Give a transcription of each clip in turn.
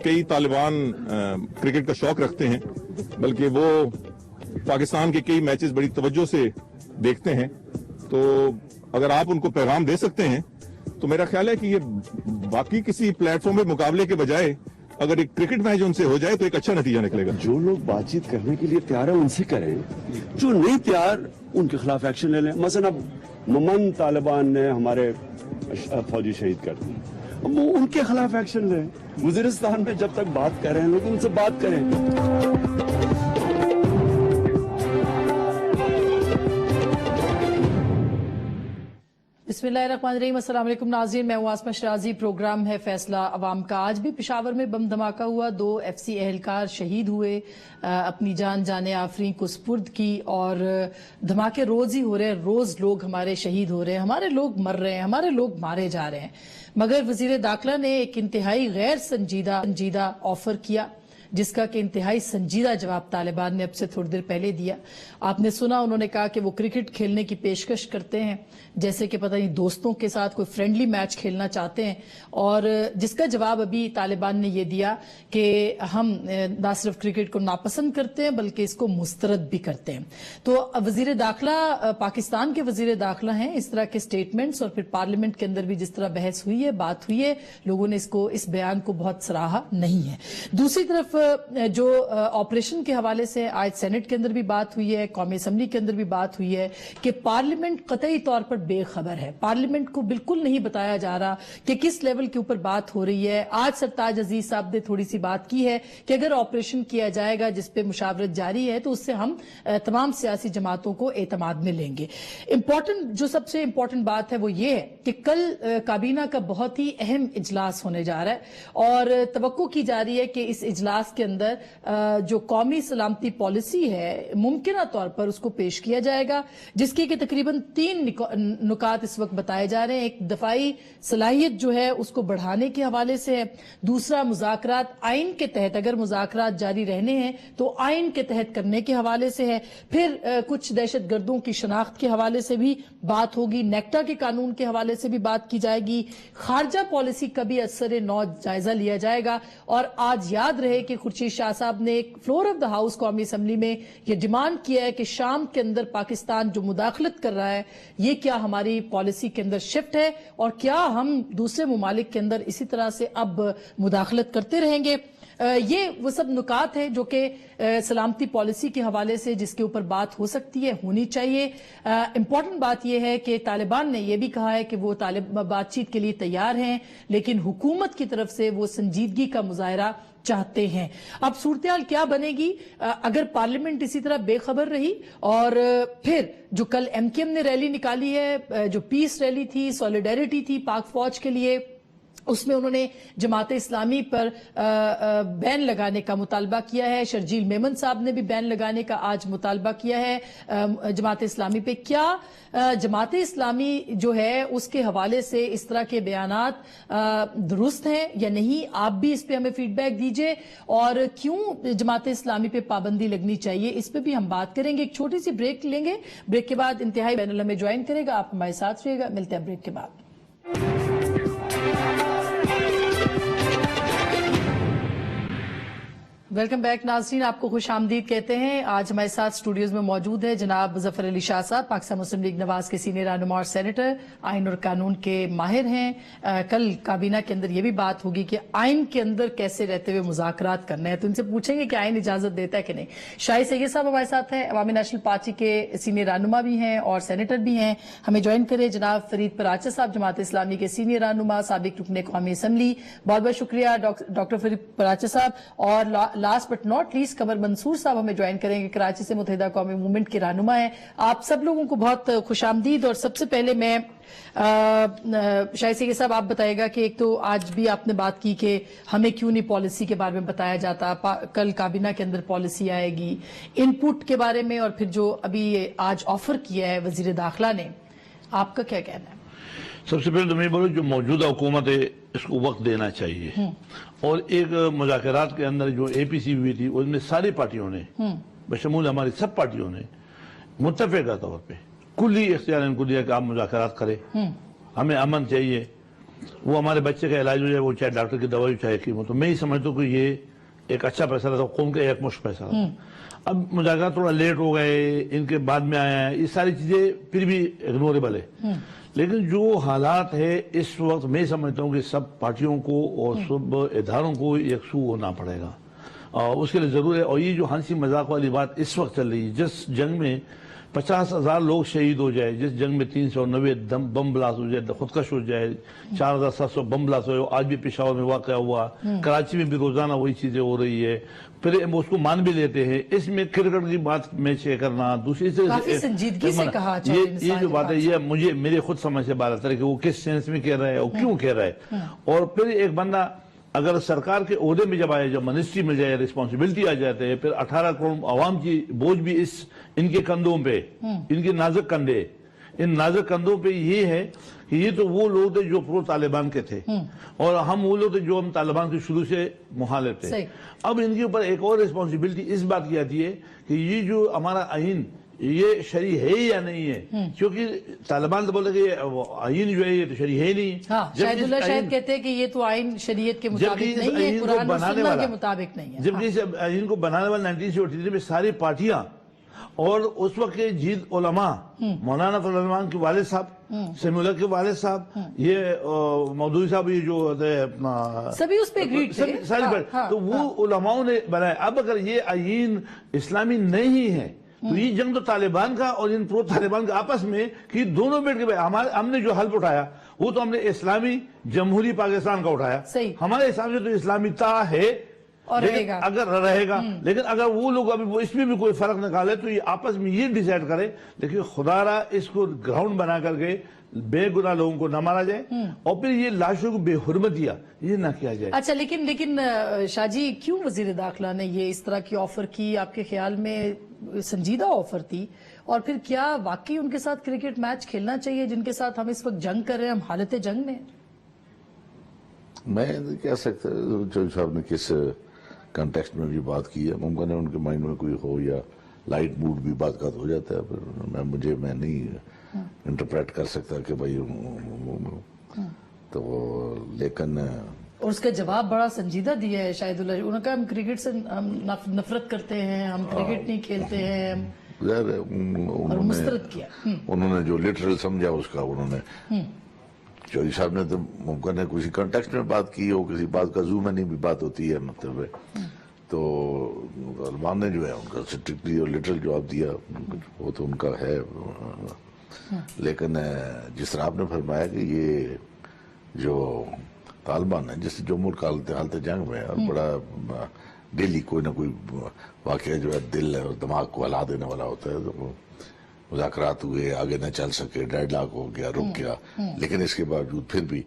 कई तालिबान क्रिकेट का शौक रखते हैं, बल्कि वो पाकिस्तान के कई मैचेस बड़ी तवज्जो से देखते हैं। तो अगर आप उनको पैगाम दे सकते हैं तो मेरा ख्याल है कि ये बाकी किसी प्लेटफॉर्म पे मुकाबले के बजाय अगर एक क्रिकेट मैच उनसे हो जाए तो एक अच्छा नतीजा निकलेगा। जो लोग बातचीत करने के लिए तैयार है उनसे करें, जो नहीं तैयार उनके खिलाफ एक्शन ले लें। मसलन अब ममन तालिबान ने हमारे फौजी शहीद कर दी, अब वो उनके खिलाफ एक्शन लें। वजीरिस्तान में जब तक बात कर रहे हैं लोग, उनसे बात करें। बिस्मिल्लाहिर्रहमानिर्रहीम, अस्सलाम वालेकुम नाज़रीन, मैं हूं आसमा शराजी। प्रोग्राम है फैसला अवाम का। आज भी पेशावर में बम धमाका हुआ, 2 FC एहलकार शहीद हुए, अपनी जान जाने आफरीन को सुपुर्द की। और धमाके रोज ही हो रहे हैं, रोज लोग हमारे शहीद हो रहे हैं, हमारे लोग मर रहे हैं, हमारे लोग मारे जा रहे हैं। मगर वजीर दाखिला ने एक इंतहाई गैर संजीदा ऑफर किया, जिसका कि इंतहाई संजीदा जवाब तालिबान ने अब से थोड़ी देर पहले दिया। आपने सुना, उन्होंने कहा कि वो क्रिकेट खेलने की पेशकश करते हैं, जैसे कि पता नहीं दोस्तों के साथ कोई फ्रेंडली मैच खेलना चाहते हैं। और जिसका जवाब अभी तालिबान ने ये दिया कि हम ना सिर्फ क्रिकेट को नापसंद करते हैं बल्कि इसको मुस्तरद भी करते हैं। तो वजीर दाखिला, पाकिस्तान के वजीर दाखिला हैं, इस तरह के स्टेटमेंट्स और फिर पार्लियामेंट के अंदर भी जिस तरह बहस हुई है, बात हुई है, लोगों ने इस बयान को बहुत सराहा नहीं है। दूसरी तरफ जो ऑपरेशन के हवाले से आज सेनेट के अंदर भी बात हुई है, कौमी असम्बली के अंदर भी बात हुई है कि पार्लियामेंट कतई तौर पर बेखबर है। पार्लियामेंट को बिल्कुल नहीं बताया जा रहा कि किस लेवल के ऊपर बात हो रही है। आज सरताज अजीज साहब ने थोड़ी सी बात की है कि अगर ऑपरेशन किया जाएगा जिसपे मुशावरत जारी है तो उससे हम तमाम सियासी जमातों को एतमाद में लेंगे। जो सबसे इंपॉर्टेंट बात है वो ये है कि कल काबीना का बहुत ही अहम इजलास होने जा रहा है और तवक्को की जा रही है कि इस इजलास के अंदर जो कौमी सलामती पॉलिसी है मुमकिन तौर पर उसको पेश किया जाएगा, जिसके कि तकरीबन 3 नुकात इस वक्त बताए जा रहे हैं। एक दफाई सलाहियत जो है उसको बढ़ाने के हवाले से है, दूसरा मुज़ाकरात आइन के तहत, अगर मुज़ाकरात जारी रहने हैं तो आइन के तहत करने के हवाले से है, फिर कुछ दहशत गर्दों की शनाख्त के हवाले से भी बात होगी, नेक्टा के कानून के हवाले से भी बात की जाएगी, खारजा पॉलिसी का भी असर नौ जायजा लिया जाएगा। और आज याद रहे कि खुर्शीद शाह साहब ने एक फ्लोर ऑफ द हाउस कौमी असम्बली में यह डिमांड किया है कि शाम के अंदर पाकिस्तान जो मुदाखलत कर रहा है ये क्या हमारी पॉलिसी के अंदर शिफ्ट है और क्या हम दूसरे मुमालिक के अंदर इसी तरह से अब मुदाखलत करते रहेंगे। ये वो सब नुकात हैं जो कि सलामती पॉलिसी के हवाले से जिसके ऊपर बात हो सकती है, होनी चाहिए। इंपॉर्टेंट बात यह है कि तालिबान ने यह भी कहा है कि वो बातचीत के लिए तैयार हैं, लेकिन हुकूमत की तरफ से वो संजीदगी का मुजाहरा चाहते हैं। अब सूरत क्या बनेगी अगर पार्लियामेंट इसी तरह बेखबर रही और फिर जो कल MKM ने रैली निकाली है, जो पीस रैली थी, सॉलिडेरिटी थी पाक फौज के लिए, उसमें उन्होंने जमात इस्लामी पर बैन लगाने का मुतालबा किया है। शर्जील मेमन साहब ने भी बैन लगाने का आज मुतालबा किया है जमात इस्लामी पे। क्या जमात इस्लामी जो है उसके हवाले से इस तरह के बयानात दुरुस्त हैं या नहीं, आप भी इस पे हमें फीडबैक दीजिए। और क्यों जमात इस्लामी पे पाबंदी लगनी चाहिए, इस पे भी हम बात करेंगे। एक छोटी सी ब्रेक लेंगे, ब्रेक के बाद इंतहाई पैनल हमें ज्वाइन करेगा। आप हमारे साथ रहिएगा, मिलते हैं ब्रेक के बाद। वेलकम बैक नाज़रीन, आपको खुश आमदीद कहते हैं। आज हमारे साथ स्टूडियोज में मौजूद है जनाब मुज़फ़्फ़र अली शाह साहब, पाकिस्तान मुस्लिम लीग नवाज के सीनियर रहनुमा और सेनेटर, आइन और कानून के माहिर हैं। कल काबीना के अंदर ये भी बात होगी कि आइन के अंदर कैसे रहते हुए मुज़ाकरात करने हैं, तो इनसे पूछेंगे कि आइन इजाजत देता है कि नहीं। शाहिद सैयद साहब हमारे साथ हैं, अवामी नेशनल पार्टी के सीनियर रहनुमा भी हैं और सेनेटर भी हैं, हमें ज्वाइन करें। जनाब फरीद पराचा साहब, जमात इस्लामी के सीनियर रहनुमा, साबिक रुकने कौमी असम्बली, बहुत बहुत शुक्रिया डॉक्टर फरीद पराचा साहब। और लास्ट बट नॉट लीस्ट कमर मंसूर साहब हमें ज्वाइन करेंगे, कराची से मुत्तहिदा कौमी मूवमेंट के रहनुमा है। आप सब लोगों को बहुत खुशामदीद। और सबसे पहले मैं शाहिद सैयद साहब आप बताइएगा कि एक तो आज भी आपने बात की कि हमें क्यों नहीं पॉलिसी के बारे में बताया जाता, कल काबीना के अंदर पॉलिसी आएगी, इनपुट के बारे में, और फिर जो अभी आज ऑफर किया है वजीर दाखिला ने, आपका क्या कहना है? सबसे पहले तो मैं बोलूँ जो मौजूदा हुकूमत है इसको वक्त देना चाहिए। और एक मुज़ाकरात के अंदर जो APC हुई थी उसमें सारी पार्टियों ने बशमूल हमारी सब पार्टियों ने मुत्तफ़िक़ा तौर पे कुल्ली इख्तियार इनको दिया कि आप मुज़ाकरात करें, हमें अमन चाहिए, وہ ہمارے بچے کا علاج ہو جائے، وہ چاہے ڈاکٹر کی دوائی چاہے حکیم ہو، تو میں ہی سمجھتا ہوں کہ یہ ایک اچھا فیصلہ تھا، قوم کا ایک مشت فیصلہ تھا۔ اب مذاکرات تھوڑا لیٹ ہو گئے، ان کے بعد میں آیا ہے، یہ ساری چیزیں پھر بھی اگنوریبل ہے، لیکن جو حالات ہے اس وقت میں سمجھتا ہوں کہ سب پارٹیوں کو اور سب اداروں کو یکسو ہونا پڑے گا، اور اس کے لیے ضرور ہے۔ اور یہ جو ہنسی مذاق والی بات اس وقت چل رہی ہے، جس جنگ میں 50,000 لوگ شہید ہو جائے، جس جنگ میں 390 بم بلاس ہو جائے، خودکش ہو جائے، 4,700 بم بلاس ہو جائے، آج بھی پشاور میں واقع ہوا، کراچی میں بھی روزانہ وہی چیزیں ہو رہی ہے، پھر اس کو مان بھی لیتے ہیں۔ اس میں کرکٹ کی بات میچ کرنا، دوسری سے کافی سنجیدگی سے کہا یہ جو بات ہے، یہ مجھے میرے خود سمجھ سے بات آتا ہے کہ وہ کس سینس میں کہہ رہا ہے اور کیوں کہہ رہا ہے۔ اور پھر ایک بندہ اگر سرکار کے عہدے میں جب آئے، جب منسٹری مل جائے، رسپانسبلٹی آ جاتے ہیں، پھر 18 کروڑ عوام کی بوجھ بھی ان کے کندھوں پہ، ان کے نازک کندھے، ان نازک کندھوں پہ یہ ہے کہ یہ تو وہ لوگ تھے جو پرو طالبان کے تھے، اور ہم وہ لوگ تھے جو ہم طالبان کے شروع سے مخالف تھے۔ اب ان کے اوپر ایک اور رسپانسبلٹی اس بات کی آتی ہے کہ یہ جو ہمارا آئین یہ شرعی ہے یا نہیں ہے، کیونکہ طالبان تو بولتے کہ آئین جو ہے یہ تو شرعی ہے نہیں۔ شاہد اللہ شاہد کہتے ہیں کہ یہ تو آئین شریعت کے مطابق نہیں ہے، قرآن و سنت کے مطابق نہیں ہے۔ جبکہ اس آئین کو بنانے والا 1973 میں ساری پارٹیاں اور اس وقت کے جید علماء، مولانا فضل الرحمان کے والد صاحب، سمیع اللہ کے والد صاحب، یہ مودودی صاحب، یہ جو اپنا سبھی اس پہ ایگریڈ تھے، تو وہ علماءوں نے بنایا۔ اب اگر یہ آئین اسلامی نہیں ہے تو یہ جنگ تو طالبان کا اور ان پرو طالبان کا آپس میں کہ دونوں بیٹھ کے ہم نے جو حلف اٹھایا وہ تو ہم نے اسلامی جمہوری پاکستان کا اٹھایا، ہمارے حساب سے تو اسلامی تا ہے اگر رہے گا، لیکن اگر وہ لوگ ابھی اس میں بھی کوئی فرق نکالے تو یہ آپس میں یہ ڈیسائیڈ کرے، لیکن خدا را اس کو گراؤنڈ بنا کر کے بے گناہ لوگوں کو نہ مارا جائے اور پھر یہ لاشوں کو بے حرمتیاں یہ نہ کیا جائے۔ اچھا، لیکن شاہ جی کیوں وزیر داخلہ نے یہ اس طرح کی آفر کی؟ آپ کے خیال میں سنجیدہ آفر تھی؟ اور پھر کیا واقعی ان کے ساتھ کرکٹ میچ کھیلنا چاہیے جن کے ساتھ ہم اس وقت جنگ کر رہے ہیں، ہم حالت جنگ میں؟ میں کہہ سکتا جو صاحب نے کس کنٹیکسٹ میں بھی بات کی ہے، ممکن ہے ان کے مائنڈ میں کوئی ہو یا لائٹ موڈ بھی بات کا ہو جاتا ہے، پھر میں نہیں انٹرپریٹ کر سکتا کہ بھائی تو، لیکن اور اس کا جواب بڑا سنجیدہ دیا ہے شاہد اللہ، انہوں نے کہا ہم کرکٹ سے نفرت کرتے ہیں، ہم کرکٹ نہیں کھیلتے ہیں، اور مسترد کیا۔ انہوں نے جو لٹرل سمجھا اس کا، انہوں نے چودھری صاحب نے تو ممکن ہے کسی کنٹیکسٹ میں بات کی ہو، کسی بات کا زوم نہیں بھی بات ہوتی ہے، مطلب تو طالبان نے جو ہے ان کا اسٹرکٹلی اور لٹرل جواب دیا، وہ تو ان کا ہے۔ لیکن جس طرح آپ نے فرمایا کہ یہ جو طالبان ہے، جس جو ملک حالت جنگ میں اور بڑا ڈیلی کوئی نہ کوئی واقعہ جو ہے دل اور دماغ کو ہلا دینے والا ہوتا ہے، تو مذاکرات ہوئے، آگے نہ چل سکے، ڈیڈ لاک ہو گیا، رک گیا، لیکن اس کے باوجود پھر بھی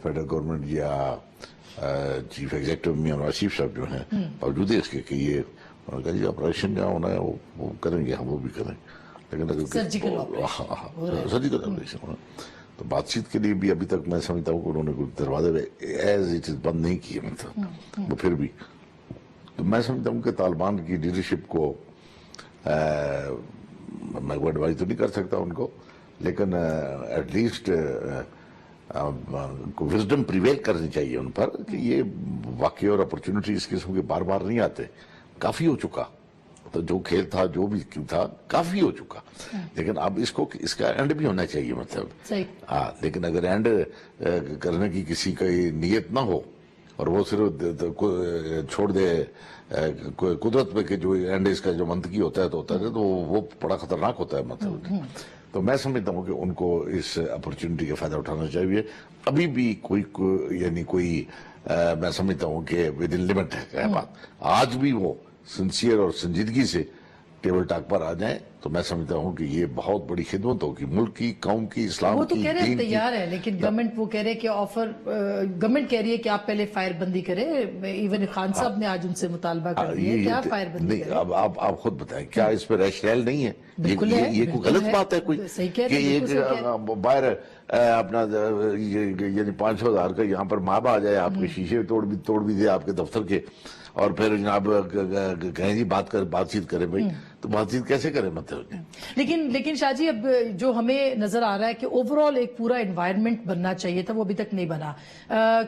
فیڈرل گورنمنٹ یا چیف ایگزیکٹو میاں نواز شریف صاحب جو ہیں، باوجود اس کے کہ یہ جی آپریشن جہاں ہونا ہے وہ کریں گے، ہم وہ بھی کریں گے، لیکن اگر سرجیکل آپریشن ہونا تو بات چیت کے لیے بھی ابھی تک میں سمجھتا ہوں کہ انہوں نے کوئی دروازے ایز اٹ از بند نہیں کیے، مطلب وہ پھر بھی تو میں سمجھتا ہوں کہ طالبان کی لیڈرشپ کو میں کوئی ایڈوائز تو نہیں کر سکتا ان کو، لیکن ایٹ لیسٹ وزڈم پریویل کرنی چاہیے ان پر کہ یہ واقعے اور اپرچونٹی اس قسم کے بار بار نہیں آتے، کافی ہو چکا، تو جو کھیل تھا جو بھی تھا کافی ہو چکا، لیکن اب اس کا اینڈ بھی ہونا چاہیے، مطلب ہاں، لیکن اگر اینڈ کرنے کی کسی کا نیت نہ ہو اور وہ صرف چھوڑ دے قدرت پہ کہ جو اینڈ اس کا جو منطقی ہوتا ہے تو وہ بڑا خطرناک ہوتا ہے، مطلب تو میں سمجھتا ہوں کہ ان کو اس اپرچونٹی کا فائدہ اٹھانا چاہیے۔ ابھی بھی کوئی میں سمجھتا ہوں کہ ود ان لمٹ ہے بات، آج بھی وہ سنسیئر اور سنجیدگی سے ٹیبل ٹاک پر آ جائیں تو میں سمجھتا ہوں کہ یہ بہت بڑی خدمت ہوگی ملک کی، قوم کی، اسلام کی، وہ تو کہہ رہے ہیں تیار ہے، لیکن گورنمنٹ وہ کہہ رہے کہ گورنمنٹ کہہ رہی ہے کہ آپ پہلے فائر بندی کریں، ایون خان صاحب نے آج ان سے مطالبہ کر دیا کیا فائر بندی کریں۔ اب آپ خود بتائیں کیا اس پہ ریشنل نہیں ہے؟ یہ کوئی غلط بات ہے کوئی کہ ایک باہر اپنا یعنی 500,000 کا یہاں پر ماب آ جائے، آپ کے شیشے توڑ بھی دے آپ کے دفتر کے، اور پھر جناب کہیں جی بات چیت کریں بھائی، तो बातचीत कैसे करें मतलब। लेकिन शाह जी, अब जो हमें नजर आ रहा है कि ओवरऑल एक पूरा एनवायरनमेंट बनना चाहिए था, वो अभी तक नहीं बना।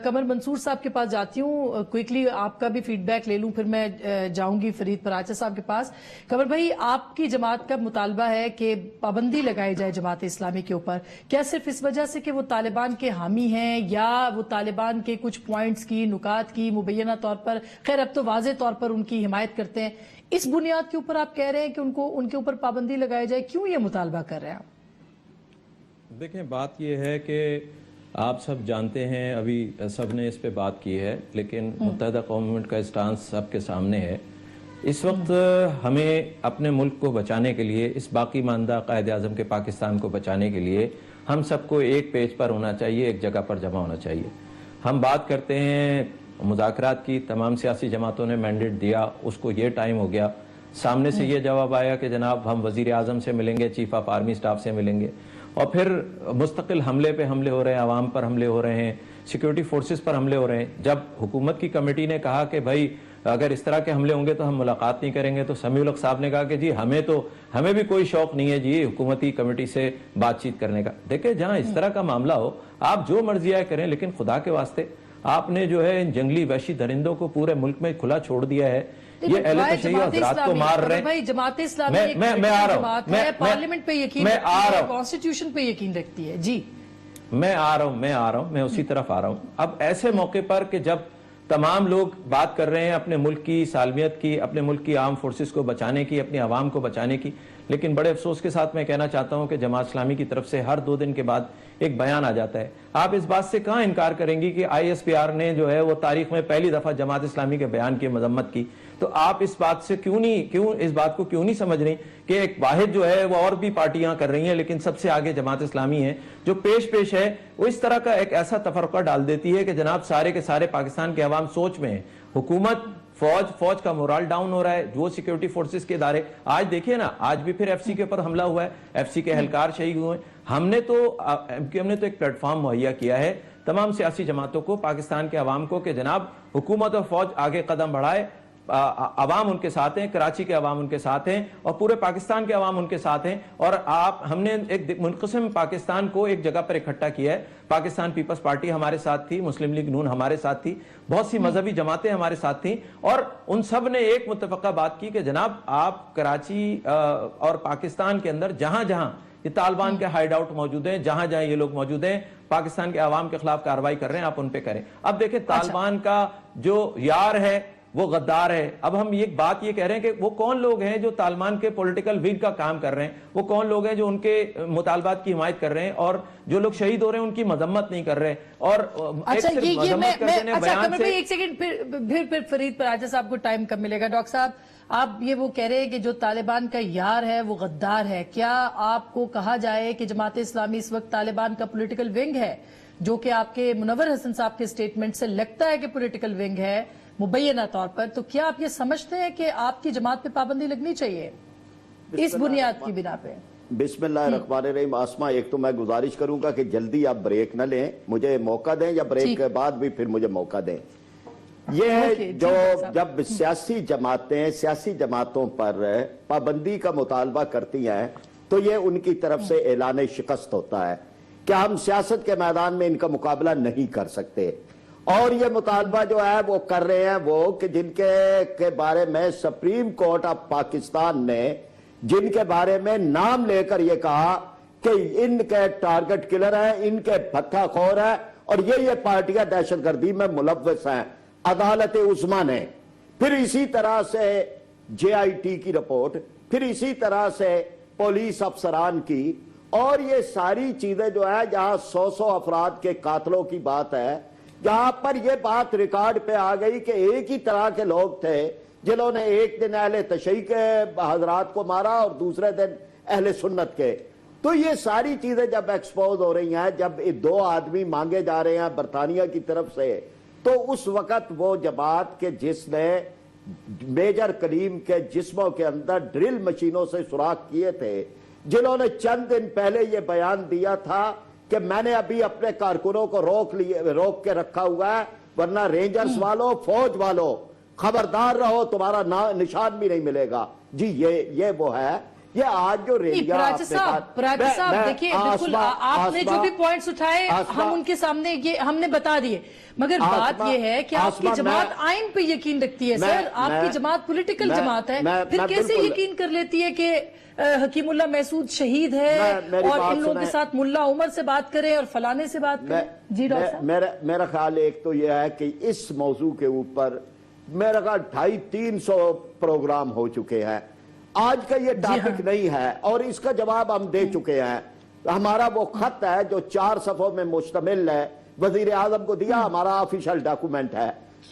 कमर मंसूर साहब के पास जाती हूँ, क्विकली आपका भी फीडबैक ले लूं, फिर मैं जाऊंगी फरीद पराचा साहब के पास। कमर भाई, आपकी जमात का मुतालबा है कि पाबंदी लगाई जाए जमात इस्लामी के ऊपर, क्या सिर्फ इस वजह से कि वो तालिबान के हामी हैं, या वो तालिबान के कुछ पॉइंट्स की, नुकात की मुबैना तौर पर, खैर अब तो वाज़े तौर पर उनकी हिमायत करते हैं, इस बुनियाद के ऊपर आप कह रहे हैं कि उनके ऊपर पाबंदी लगाई जाए? क्यों ये मुतालबा कर रहे हैं आप? देखें, बात ये है कि आप सब जानते हैं, अभी सब ने इस पे बात की है, लेकिन मुत्तहिदा कौम मूवमेंट का स्टांस सबके सामने है। इस वक्त हमें अपने मुल्क को बचाने के लिए, इस बाकी मानदा कायद आज़म के पाकिस्तान को बचाने के लिए, हम सबको एक पेज पर होना चाहिए, एक जगह पर जमा होना चाहिए। हम बात करते हैं मुज़ाकरात की, तमाम सियासी जमातों ने मैंडेट दिया, उसको ये टाइम हो गया, सामने से ये जवाब आया कि जनाब हम वज़ीर आज़म से मिलेंगे, चीफ ऑफ आर्मी स्टाफ से मिलेंगे, और फिर मुस्तकिल हमले पे हमले हो रहे हैं, आवाम पर हमले हो रहे हैं, सिक्योरिटी फोर्सेस पर हमले हो रहे हैं। जब हुकूमत की कमेटी ने कहा कि भाई अगर इस तरह के हमले होंगे तो हम मुलाकात नहीं करेंगे, तो समीउल हक साहब ने कहा कि जी हमें भी कोई शौक नहीं है जी हुकूमती कमेटी से बातचीत करने का। देखिए, जहां इस तरह का मामला हो, आप जो मर्जी आए करें, लेकिन खुदा के वास्ते आपने जो है इन जंगली वहशी दरिंदों को पूरे मुल्क में खुला छोड़ दिया है। ये अहले तशय्युअ हज़रात को मार रहे हैं। जमात इस्लामी मैं आ रहा हूं, पार्लियामेंट पे यकीन रखती है, कॉन्स्टिट्यूशन पे यकीन रखती है जी। मैं आ रहा हूं, मैं उसी तरफ आ रहा हूं। अब ऐसे मौके पर कि जब तमाम लोग बात कर रहे हैं अपने मुल्क की सालमियत की, अपने मुल्क की आर्म फोर्सेस को बचाने की, अपनी आवाम को बचाने की, लेकिन बड़े अफसोस के साथ मैं कहना चाहता हूं कि जमात इस्लामी की तरफ से हर 2 दिन के बाद एक बयान आ जाता है। आप इस बात से कहां इनकार करेंगी कि ISPR ने जो है वो तारीख में पहली दफा जमात इस्लामी के बयान की मजम्मत की, तो आप इस बात से क्यों इस बात को क्यों नहीं समझ रही कि एक वाहिद जो है वो और भी पार्टियां कर रही हैं, लेकिन सबसे आगे जमात इस्लामी है जो पेश है, वो इस तरह का एक ऐसा तफरका डाल देती है कि जनाब सारे के सारे पाकिस्तान के अवाम सोच में है। हुकूमत, फौज का मोरल डाउन हो रहा है, जो सिक्योरिटी फोर्सेस के इदारे, आज देखिए ना, आज भी फिर FC के ऊपर हमला हुआ है, FC के एहलकार शहीद हुए। हमने तो एक प्लेटफॉर्म मुहैया किया है तमाम सियासी जमातों को, पाकिस्तान के अवाम को, कि जनाब हुकूमत और फौज आगे कदम बढ़ाए, अवाम उनके साथ हैं, कराची के अवाम उनके साथ हैं, और पूरे पाकिस्तान के अवाम उनके साथ हैं। और हमने एक मुनक़सिम पाकिस्तान को एक जगह पर इकट्ठा किया है। पाकिस्तान पीपल्स पार्टी हमारे साथ थी, मुस्लिम लीग नून हमारे साथ थी, बहुत सी मजहबी जमातें हमारे साथ थी, और उन सब ने एक मुत्तफ़क़ा बात की कि जनाब आप कराची और पाकिस्तान के अंदर जहां जहां ये तालिबान के हाइड आउट मौजूद हैं, जहां जहां ये लोग मौजूद हैं, पाकिस्तान के अवाम के खिलाफ कार्रवाई कर रहे हैं, आप उन पे करें। अब देखें, तालिबान का जो यार है वो गद्दार है। अब हम ये कह रहे हैं कि वो कौन लोग हैं जो तालिबान के पॉलिटिकल विंग का काम कर रहे हैं, वो कौन लोग हैं जो उनके मुतालबात की हिमायत कर रहे हैं, और जो लोग शहीद हो रहे हैं उनकी मजम्मत नहीं कर रहे। और एक सेकंड, फिर फरीद पराचा साहब को टाइम कब मिलेगा। डॉक्टर साहब, आप ये वो कह रहे हैं कि जो तालिबान का यार है वो गद्दार है, क्या आपको कहा जाए कि जमात इस्लामी इस वक्त तालिबान का पॉलिटिकल विंग है, जो कि आपके मुनव्वर हसन साहब के स्टेटमेंट से लगता है कि पॉलिटिकल विंग है मुबैना तौर पर, तो क्या आप ये समझते हैं कि आपकी जमात पे पाबंदी लगनी चाहिए इस बुनियाद की बिना पे? बिस्मिल्लाहिर्रहमानिर्रहीम। आसमा, एक तो मैं गुजारिश करूंगा कि जल्दी आप ब्रेक न लें, मुझे मौका दें, या ब्रेक के बाद भी फिर मुझे मौका दें। ये है जो जब सियासी जमातों पर पाबंदी का मुतालबा करती हैं, तो ये उनकी तरफ से ऐलान शिकस्त होता है कि हम सियासत के मैदान में इनका मुकाबला नहीं कर सकते। और ये मुतालबा जो है वो कर रहे हैं वो कि जिनके बारे में सुप्रीम कोर्ट ऑफ पाकिस्तान ने जिनके बारे में नाम लेकर ये कहा कि इनके टारगेट किलर हैं, इनके भत्ताखोर हैं, और ये पार्टियां दहशतगर्दी में मुलव्वस हैं, अदालत उस्मा ने। फिर इसी तरह से JIT की रिपोर्ट, फिर इसी तरह से पुलिस अफसरान की, और ये सारी चीजें जो है, जहां 100 अफराद के कातलों की बात है, जहां पर यह बात रिकॉर्ड पे आ गई कि एक ही तरह के लोग थे जिन्होंने एक दिन अहले तशय्युअ के हजरात को मारा और दूसरे दिन अहले सुन्नत के। तो ये सारी चीजें जब एक्सपोज हो रही हैं, जब 2 आदमी मांगे जा रहे हैं बरतानिया की तरफ से, तो उस वक्त वो जमात के जिसने मेजर कलीम के जिस्मों के अंदर ड्रिल मशीनों से सुराख किए थे, जिन्होंने चंद दिन पहले ये बयान दिया था कि मैंने अभी अपने कारकुनों को रोक के रखा हुआ है, वरना रेंजर्स वालों, फौज वालों खबरदार रहो, तुम्हारा निशान भी नहीं मिलेगा। जी ये वो है। ये आज जो रेडिया पराग साहब देखिए, बिल्कुल आपने जो भी पॉइंट्स उठाए हम उनके सामने ये हमने बता दिए, मगर बात ये है कि आपकी जमात आइन पे यकीन रखती है सर, आपकी जमात पॉलिटिकल जमात है, फिर कैसे यकीन कर लेती है कि हकीमुल्ला महसूद शहीद है और इन लोगों के साथ मुल्ला उमर से बात करें और फलाने से बात करें? जी डॉक्टर साहब, मेरा ख्याल एक तो यह है कि इस मौजू के ऊपर मेरा ख्याल 250-300 प्रोग्राम हो चुके हैं। आज का ये टॉपिक नहीं है और इसका जवाब हम दे चुके हैं। हमारा वो खत है जो 4 सफ़ों में मुश्तमिल है, वजीर आजम को दिया, हमारा ऑफिशियल डॉक्यूमेंट है।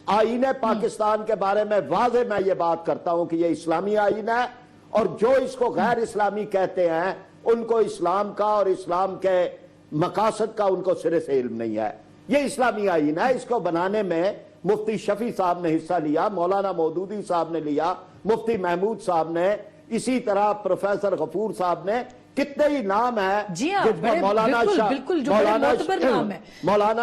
आईन पाकिस्तान के बारे में वाज़े मैं ये बात करता हूं कि ये इस्लामी आईन है और जो इसको गैर इस्लामी कहते हैं उनको इस्लाम का और इस्लाम के मकासद का उनको सिरे से इल्म नहीं है। ये इस्लामी आईन है, इसको बनाने में मुफ्ती शफी साहब ने हिस्सा लिया, मौलाना मौदूदी साहब ने लिया, मुफ्ती महमूद साहब ने, इसी तरह प्रोफेसर गफूर साहब ने, कितने ही नाम है जिसमें मौलाना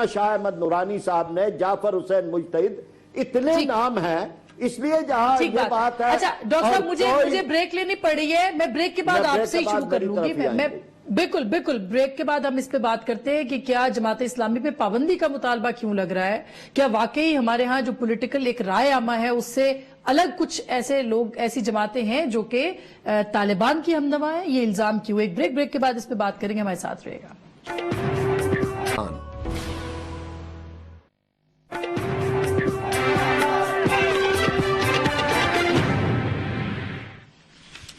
शाह अहमद नूरानी साहब ने, जाफर हुसैन मुजतहिद, इतने नाम हैं। इसलिए जहां ये बात है, अच्छा डॉक्टर साहब मुझे ब्रेक लेनी पड़ी है, मैं ब्रेक के बाद आपसे ही शुरू कर लूंगी। मैं बिल्कुल ब्रेक के बाद हम इस पे बात करते हैं कि क्या जमात इस्लामी पे पाबंदी का मुतालबा क्यों लग रहा है, क्या वाकई हमारे यहाँ जो पॉलिटिकल एक राय आमा है उससे अलग कुछ ऐसे लोग, ऐसी जमातें हैं जो कि तालिबान की हमदमा है, ये इल्जाम क्यों? एक ब्रेक के बाद इस पे बात करेंगे, हमारे साथ रहेगा।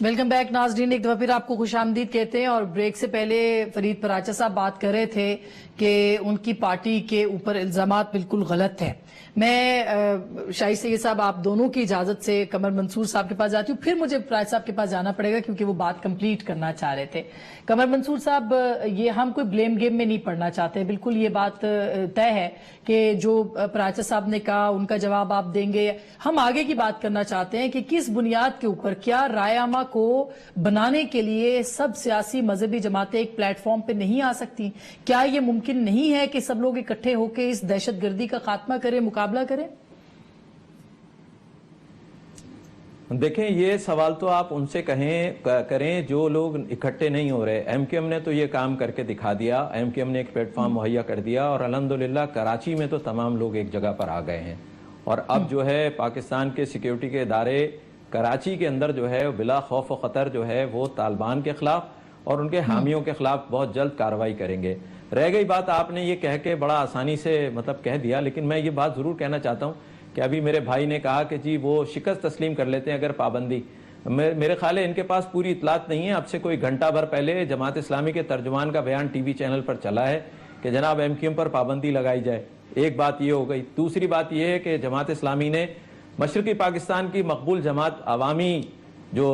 वेलकम बैक नाज़रीन, एक दफा फिर आपको खुशामदीद कहते हैं। और ब्रेक से पहले फरीद पराचा साहब बात कर रहे थे कि उनकी पार्टी के ऊपर इल्जामात बिल्कुल गलत है। मैं शाही सैयद साहब आप दोनों की इजाजत से कमर मंसूर साहब के पास जाती हूँ, फिर मुझे पराचा साहब के पास जाना पड़ेगा क्योंकि वो बात कंप्लीट करना चाह रहे थे। कमर मंसूर साहब, ये हम कोई ब्लेम गेम में नहीं पढ़ना चाहते, बिल्कुल ये बात तय है कि जो पराचा साहब ने कहा उनका जवाब आप देंगे। हम आगे की बात करना चाहते हैं कि किस बुनियाद के ऊपर, क्या रायआमा को बनाने के लिए सब सियासी मजहबी जमातें एक प्लेटफॉर्म पे नहीं आ सकती? क्या ये मुमकिन नहीं है कि सब लोग इकट्ठे होकर इस दहशतगर्दी का खात्मा करें, मुकाबला करें? देखें, ये सवाल तो आप उनसे करें जो लोग इकट्ठे नहीं हो रहे। एमक्यूएम ने तो ये काम करके दिखा दिया, एमक्यूएम ने एक प्लेटफॉर्म मुहैया कर दिया और अल्हम्दुलिल्लाह कराची में तो तमाम लोग एक जगह पर आ गए हैं। और अब जो है पाकिस्तान के सिक्योरिटी के इदारे कराची के अंदर जो है बिला खौफ व खतर जो है वो तालिबान के खिलाफ और उनके हामियों के खिलाफ बहुत जल्द कार्रवाई करेंगे। रह गई बात, आपने ये कह के बड़ा आसानी से मतलब कह दिया, लेकिन मैं ये बात जरूर कहना चाहता हूँ कि अभी मेरे भाई ने कहा कि जी वो शिकस्त तस्लीम कर लेते हैं अगर पाबंदी, मेरे ख्याल है इनके पास पूरी इतलात नहीं है। अब से कोई घंटा भर पहले जमात इस्लामी के तर्जुमान का बयान टीवी चैनल पर चला है कि जनाब एमक्यूएम पर पाबंदी लगाई जाए। एक बात ये हो गई। दूसरी बात ये है कि जमात इस्लामी ने मशरकी पाकिस्तान की मकबूल जमात अवामी जो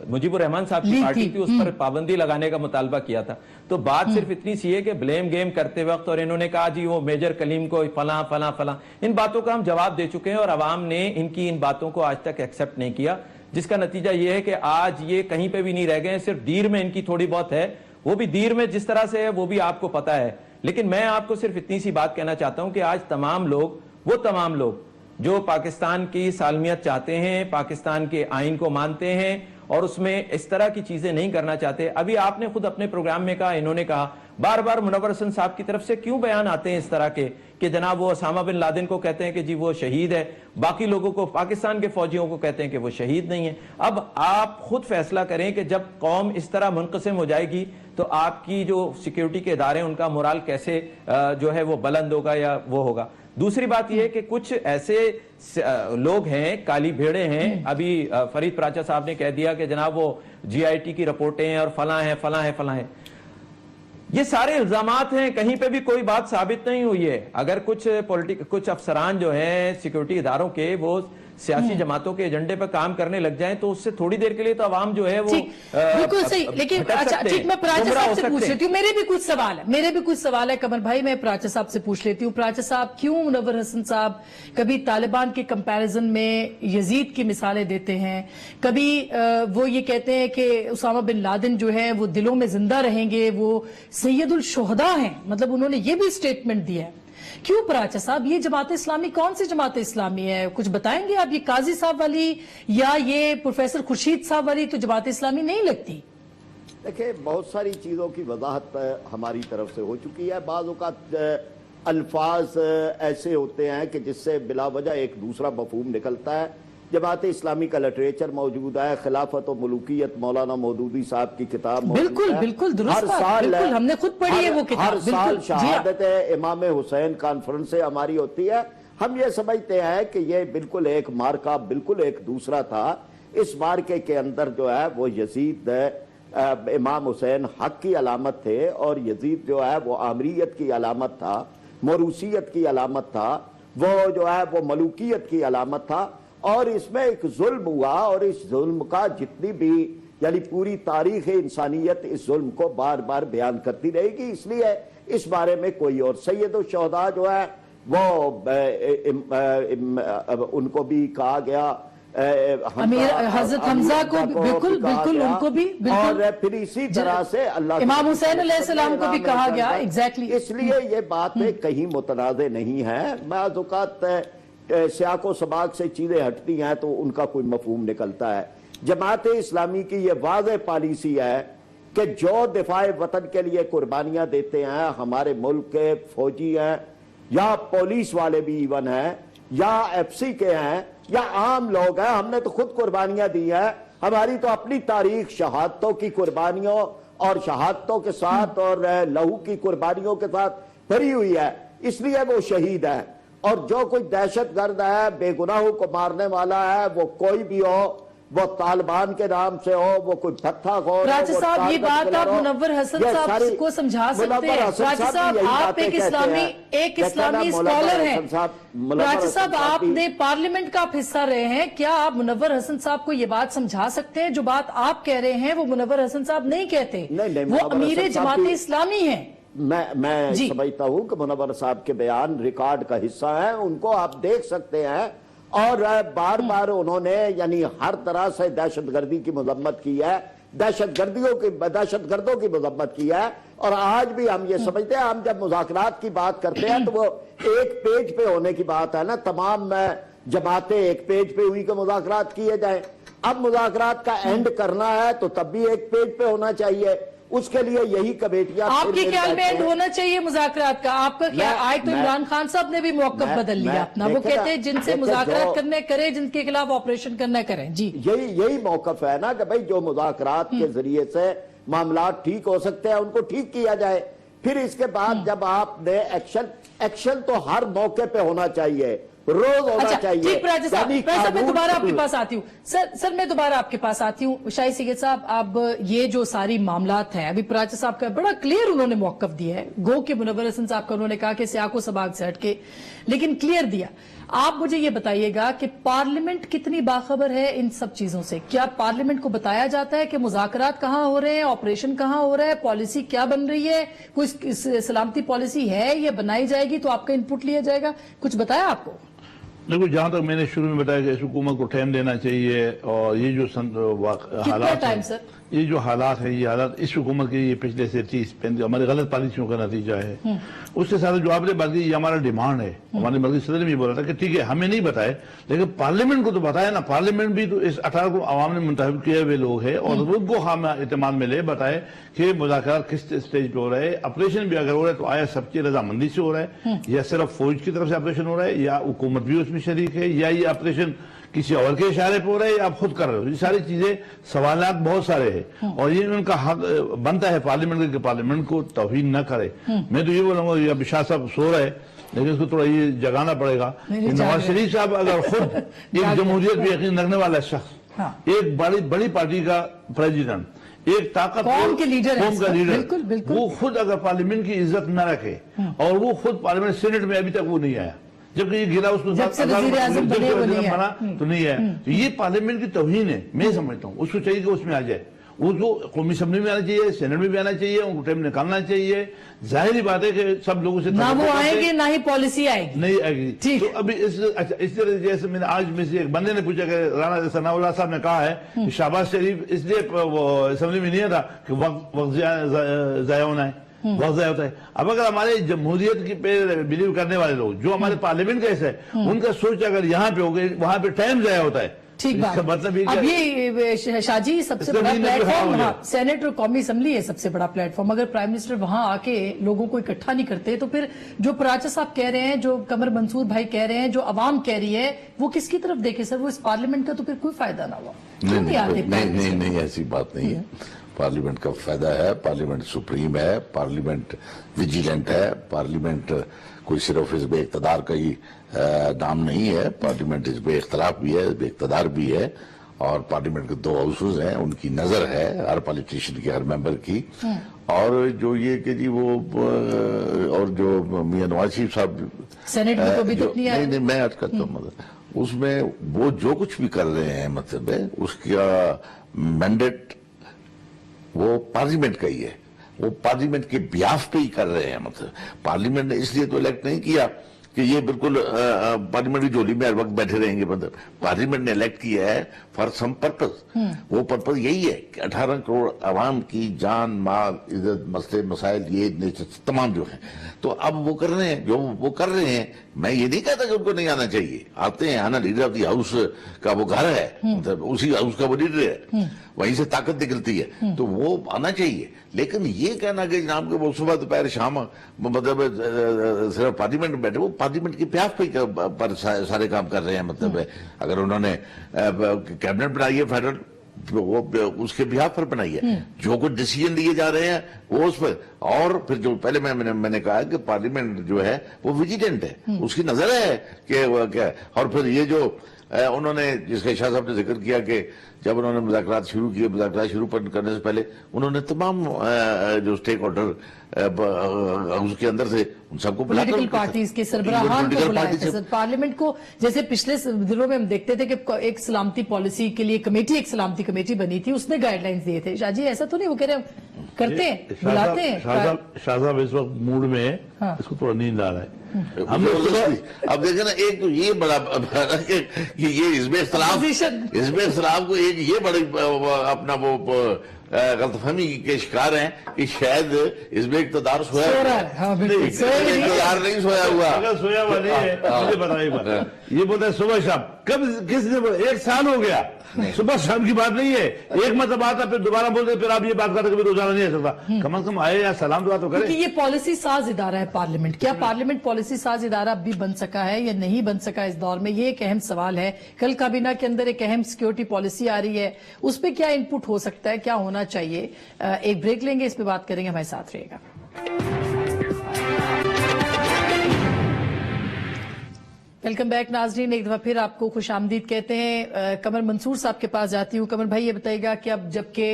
मुजीबुर रहमान साहब की पार्टी थी उस पर पाबंदी लगाने का मुतालबा किया था। तो बात सिर्फ इतनी सी है कि ब्लेम गेम करते वक्त, और इन्होंने कहा जी वो मेजर कलीम को फला फला फला, इन बातों का हम जवाब दे चुके हैं और अवाम ने इनकी इन बातों को आज तक एक्सेप्ट नहीं किया, जिसका नतीजा ये है कि आज ये कहीं पे भी नहीं रह गए। सिर्फ दीर में इनकी थोड़ी बहुत है, वो भी दीर में जिस तरह से है वो भी आपको पता है। लेकिन मैं आपको सिर्फ इतनी सी बात कहना चाहता हूं कि आज तमाम लोग जो पाकिस्तान की सालमियत चाहते हैं, पाकिस्तान के आइन को मानते हैं और उसमें इस तरह की चीजें नहीं करना चाहते। अभी आपने खुद अपने प्रोग्राम में कहा, इन्होंने कहा, बार बार मुनव्वर हसन साहब की तरफ से क्यों बयान आते हैं इस तरह के कि जनाब वो ओसामा बिन लादेन को कहते हैं कि जी वो शहीद है, बाकी लोगों को, पाकिस्तान के फौजियों को कहते हैं कि वो शहीद नहीं है। अब आप खुद फैसला करें कि जब कौम इस तरह मुनक़सिम हो जाएगी तो आपकी जो सिक्योरिटी के इदारे हैं उनका मोराल कैसे जो है वो बुलंद होगा या वो होगा। दूसरी बात यह है कि कुछ ऐसे लोग हैं, काली भेड़े हैं। अभी फरीद पराचा साहब ने कह दिया कि जनाब वो जीआईटी की रिपोर्टें हैं और फला है। ये सारे इल्जामात हैं, कहीं पे भी कोई बात साबित नहीं हुई है। अगर कुछ अफसरान जो हैं सिक्योरिटी इदारों के वो सियासी जमातों के एजेंडे पर काम करने लग जाएं तो उससे थोड़ी देर के लिए तो आवाम जो है वो बिल्कुल सही। लेकिन अच्छा ठीक, मैं पराचा साहब से पूछ लेती हूँ, मेरे भी कुछ सवाल है कमर भाई, मैं पराचा साहब से पूछ लेती हूँ। पराचा साहब, क्यों मुनव्वर हसन साहब कभी तालिबान के कंपैरिजन में यजीद की मिसालें देते हैं, कभी वो ये कहते हैं कि उसामा बिन लादेन जो है वो दिलों में जिंदा रहेंगे, वो सैयदुल शुहदा हैं, मतलब उन्होंने ये भी स्टेटमेंट दिया है। क्यों पराचा साहब, ये जमात इस्लामी कौन सी जमात इस्लामी है, कुछ बताएंगे आप? ये काजी साहब वाली या ये प्रोफेसर खुर्शीद साहब वाली तो जमात इस्लामी नहीं लगती। देखिए, बहुत सारी चीज़ों की वजाहत हमारी तरफ से हो चुकी है। बाज़ औक़ात अल्फाज ऐसे होते हैं कि जिससे बिला वजह एक दूसरा मफहूम निकलता है। जमात इस्लामी का लिटरेचर मौजूद है, खिलाफत और मुलूकियत मौलाना मौदूदी साहब की किताब मौजूद बिल्कुल है। बिल्कुल दुरुस्त हर बात, साल बिल्कुल हमने खुद पढ़ी है वो किताब। हर साल बिल्कुल, जी हाँ। शहादत इमाम हुसैन कॉन्फ्रेंसें हमारी होती है। हम ये समझते हैं कि ये बिल्कुल एक मार्का बिल्कुल एक दूसरा था। इस मार्के के अंदर जो है वो यजीद इमाम हुसैन हक की अलामत थे और यजीद जो है वो आमरीयत की अलामत था, मरूसियत की अलामत था, वो जो है वो मलूकियत की अलामत था। और इसमें एक जुल्म हुआ और इस जुल्म का जितनी भी यानी पूरी तारीख इंसानियत इस जुल्म को बार बार बयान करती रहेगी। इसलिए इस बारे में कोई और सैयद शोहदा जो है वो उनको भी कहा गया, अमीर हजरत हमजा को बिल्कुल बिल्कुल उनको भी बिल्कुल, और फिर इसी तरह से अल्लाह इमाम हुसैन अलैहिस्सलाम को भी कहा गया। एग्जैक्टली, इसलिए ये बातें कहीं मुतनाज़े नहीं है। बाज़ औक़ात सियाको सबाक से चीजें हटती हैं तो उनका कोई मफहूम निकलता है। जमात इस्लामी की ये वाज़ेह पॉलिसी है कि जो दिफाए वतन के लिए कुर्बानियां देते हैं, हमारे मुल्क के फौजी हैं या पुलिस वाले भी इवन हैं या FC के हैं या आम लोग हैं, हमने तो खुद कुर्बानियां दी हैं। हमारी तो अपनी तारीख शहादतों की कुर्बानियों और शहादतों के साथ और लहू की कुर्बानियों के साथ भरी हुई है, इसलिए वो शहीद है। और जो कोई दहशतगर्द है, बेगुनाहों को मारने वाला है, वो कोई भी हो, वो तालिबान के नाम से हो, वो कोई भत्ताखोर, राजा साहब ये बात आप मुनव्वर हसन साहब को समझा सकते हैं। राजा साहब आप एक इस्लामी स्कॉलर हैं। राजा साहब आपने पार्लियामेंट का आप हिस्सा रहे हैं, क्या आप मुनव्वर हसन साहब को ये बात समझा सकते हैं जो बात आप कह रहे हैं वो मुनव्वर हसन साहब नहीं कहते? वो अमीर जमात इस्लामी है। मैं समझता हूं कि मुनव्वर साहब के बयान रिकॉर्ड का हिस्सा है, उनको आप देख सकते हैं। और बार बार उन्होंने यानी हर तरह से दहशतगर्दी की मजम्मत की है, दहशतगर्दों की मजम्मत की है। और आज भी हम ये समझते हैं, हम जब मुज़ाकरात की बात करते हैं तो वो एक पेज पे होने की बात है ना, तमाम जमातें एक पेज पे हुई कि मुज़ाकरात किए जाए। अब मुज़ाकरात का एंड करना है तो तब भी एक पेज पे होना चाहिए। उसके लिए यही कमेटियां, आपके ख्याल में एंड होना चाहिए मुज़ाकरात का? आपका क्या? आज तो इमरान खान साहब ने भी मौक़िफ़ बदल लिया अपना, वो कहते हैं जिनसे मुज़ाकरात करने करें, जिनके खिलाफ ऑपरेशन करना करें। जी, यही मौक़िफ़ है ना कि भाई जो मुज़ाकरात के जरिए से मामला ठीक हो सकते हैं उनको ठीक किया जाए। फिर इसके बाद जब आपने एक्शन तो हर मौके पे होना चाहिए, रोज होना चाहिए। ठीक राजा साहब, मैं दोबारा आपके पास आती हूँ। सर मैं दोबारा आपके पास आती हूँ। शाही सैयद साहब, अब ये जो सारी मामलात हैं, अभी राजा साहब का बड़ा क्लियर उन्होंने मौक़िफ़ दिया है, गो के मुनव्वर हसन साहब का उन्होंने कहा कि सियाको सबाक से हट के, लेकिन क्लियर दिया। आप मुझे ये बताइएगा कि पार्लियामेंट कितनी बाखबर है इन सब चीजों से? क्या पार्लियामेंट को बताया जाता है कि मुज़ाकरात कहाँ हो रहे हैं, ऑपरेशन कहाँ हो रहा है, पॉलिसी क्या बन रही है, कोई सलामती पॉलिसी है या बनाई जाएगी तो आपका इनपुट लिया जाएगा? कुछ बताया आपको? देखो, जहां तक मैंने शुरू में बताया कि इस हुकूमत को टाइम देना चाहिए और ये जो हालात टाइम सर, ये जो हालात है, ये हालात इस हुकूमत के ये पिछले से 30-35 हमारी गलत पॉलिसियों का नतीजा है। उसके साथ जो आपने बात की, ये हमारा डिमांड है। हमारे मर्कज़ी सदर ने भी बोला था कि ठीक है हमें नहीं बताए लेकिन पार्लियामेंट को तो बताया ना। पार्लियामेंट भी तो इस 18 को आवाम ने मुंतखब किए हुए लोग हैं और उनको हम एतमाद में ले बताए कि मुज़ाकरात किस स्टेज पे हो रहे हैं, ऑपरेशन भी अगर हो रहा है तो आया सबकी रजामंदी से हो रहा है या सिर्फ फौज की तरफ से ऑपरेशन हो रहा है या हुकूमत भी उसमें शरीक है या ये ऑपरेशन किसी और के इशारे पे हो रहा है या आप खुद कर रहे हो। ये सारी चीजें सवालात बहुत सारे हैं और ये उनका हक बनता है पार्लियामेंट के, पार्लियामेंट को तौहीन न करे। मैं तो ये बोलूंगा, अब शाह साहब सो रहे लेकिन उसको थोड़ा ये जगाना पड़ेगा। नवाज शरीफ साहब अगर खुद एक जमहूरियत पे यकीन रखने वाला शख्स, एक बड़ी पार्टी का प्रेसिडेंट, एक ताकत कौम का लीडर, वो खुद अगर पार्लियामेंट की इज्जत न रखे और वो खुद पार्लियामेंट सेनेट में अभी तक वो नहीं आया, जबकि ये गिरा उसको बना तो नहीं है, तो ये पार्लियामेंट की तौहीन है। मैं समझता हूँ उसको चाहिए कि उसमें आ जाए, वो जो कौमी असेंबली में आना चाहिए, सेनेट में भी आना चाहिए, उनको टाइम निकालना चाहिए। जाहिर बात है कि सब लोगों से ना वो आएंगे ना ही पॉलिसी आएगी, नहीं आएगी। तो अभी इस तरह जैसे मैंने आज में से एक बंदे ने पूछा कि राणा सनाउल्लाह साहब ने कहा है कि शहबाज शरीफ इसलिए वो असेंबली में नहीं आता कि वक्त जाया होना है। वक्त ज़ाया होता है। अब अगर हमारे जमहूरियत की पे बिलीव करने वाले लोग जो हमारे पार्लियामेंट का हिस्सा है, उनका सोच अगर यहाँ पे हो गई, वहां पे टाइम ज़ाया होता है। ठीक बात। मतलब अब ये शाहजी सबसे बड़ा प्लेटफॉर्म, हाँ, सेनेट और कौमी असम्बली है सबसे बड़ा प्लेटफॉर्म। अगर प्राइम मिनिस्टर वहां आके लोगों को इकट्ठा नहीं करते तो फिर जो पराचा साहब कह रहे हैं, जो कमर मंसूर भाई कह रहे हैं, जो अवाम कह रही है, वो किसकी तरफ देखे सर? वो इस पार्लियामेंट का तो फिर कोई फायदा ना हुआ। नहीं, ऐसी बात नहीं है। पार्लियामेंट का फायदा है, पार्लियामेंट सुप्रीम है, पार्लियामेंट विजिलेंट है, पार्लियामेंट कोई सिर्फ हिज़्ब इक़्तिदार का ही नाम नहीं है, पार्लियामेंट हिज़्ब इख्तिलाफ भी है, हिज़्ब इक़्तिदार भी है, और पार्लियामेंट के 2 हाउसेज हैं, उनकी नजर है हर पॉलिटिशियन की, हर मेंबर की। और जो ये कि जी वो और जो मियां नवाज शरीफ साहब सेनेट में तो भी तो नहीं, मैं अर्ज करता हूँ, मतलब उसमें वो जो कुछ भी कर रहे हैं, मतलब है उसका मैंडेट वो पार्लियामेंट का ही है, वो पार्लियामेंट के बिहाफ पे ही कर रहे हैं। मतलब पार्लियामेंट ने इसलिए तो इलेक्ट नहीं किया कि ये बिल्कुल पार्लियामेंट की झोली में हर वक्त बैठे रहेंगे। मतलब पार्लियामेंट ने इलेक्ट किया है फॉर सम पर्पस। वो पर्पस यही है कि 18 करोड़ आवाम की जान, माल, इज्जत, मसले मसाइल ये तमाम जो है, तो अब वो कर रहे हैं जो वो कर रहे हैं। मैं ये नहीं कहता कि उनको नहीं आना चाहिए, आते हैं, आना लीडर ऑफ द हाउस का वो घर है, मतलब उसी हाउस का वो लीडर है, वहीं से ताकत निकलती है, तो वो आना चाहिए। लेकिन ये कहना कि जनाब के वो सुबह दोपहर शाम मतलब सिर्फ पार्लियामेंट में बैठे, वो पार्लियामेंट के प्यास पर सारे काम कर रहे हैं। मतलब अगर उन्होंने कैबिनेट बनाई है फेडरल, वो उसके बिहाफ पर बनाई है, जो कुछ डिसीजन लिए जा रहे हैं वो उस पर। और फिर जो पहले मैंने कहा कि पार्लियामेंट जो है वो विजिलेंट है, उसकी नजर है कि क्या। और फिर ये जो उन्होंने जिसका शाह साहब ने जिक्र किया कि जब उन्होंने मुज़ाकरात शुरू किए, मुज़ाकरात शुरू करने से पहले उन्होंने तमाम जो स्टेक होल्डर उसके अंदर से उन सबको पॉलिटिकल पार्टीज के सरबराहान को बुलाया था। पार्लियामेंट को जैसे पिछले दिनों में हम देखते थे कि एक सलामती पॉलिसी के लिए कमेटी, एक सलामती कमेटी बनी थी, उसने गाइडलाइंस दिए थे। शाहजी ऐसा तो नहीं, वो कह रहे हैं करते हैं, बुलाते हैं। शाह साहब इस वक्त मूड में है, इसको थोड़ा नींद आ रहा है। अब देखे ना, एक तो ये बड़ा कि ये हिज़्ब इख्तिलाफ को एक ये बड़ी अपना वो गलतफहमी के शिकार हैं कि शायद हिज़्ब इख्तिदार सोया इख्तिदार नहीं सोया हुआ। अगर सोया हुआ नहीं है मुझे बताइए, ये बोलते हैं सुबह शाम, कब किसने बोला? 1 साल हो गया, सुबह शाम की बात नहीं है। एक मतलब आता फिर दोबारा बोलते, फिर आप ये बात करते कभी रोजाना नहीं हो सकता। कम से कम आए या सलाम दुआ तो करें। ये पॉलिसी साज इदारा है पार्लियामेंट, क्या पार्लियामेंट पॉलिसी साज इदारा अब भी बन सका है या नहीं बन सका इस दौर में? ये एक अहम सवाल है। कल काबीना के अंदर एक अहम सिक्योरिटी पॉलिसी आ रही है, उस पर क्या इनपुट हो सकता है, क्या होना चाहिए? एक ब्रेक लेंगे, इस पर बात करेंगे, हमारे साथ रहिएगा। वेलकम बैक नाजरीन, एक दफा फिर आपको खुश आमदीद कहते हैं। कमर मंसूर साहब के पास जाती हूँ। कमर भाई ये बताइएगा कि अब जबकि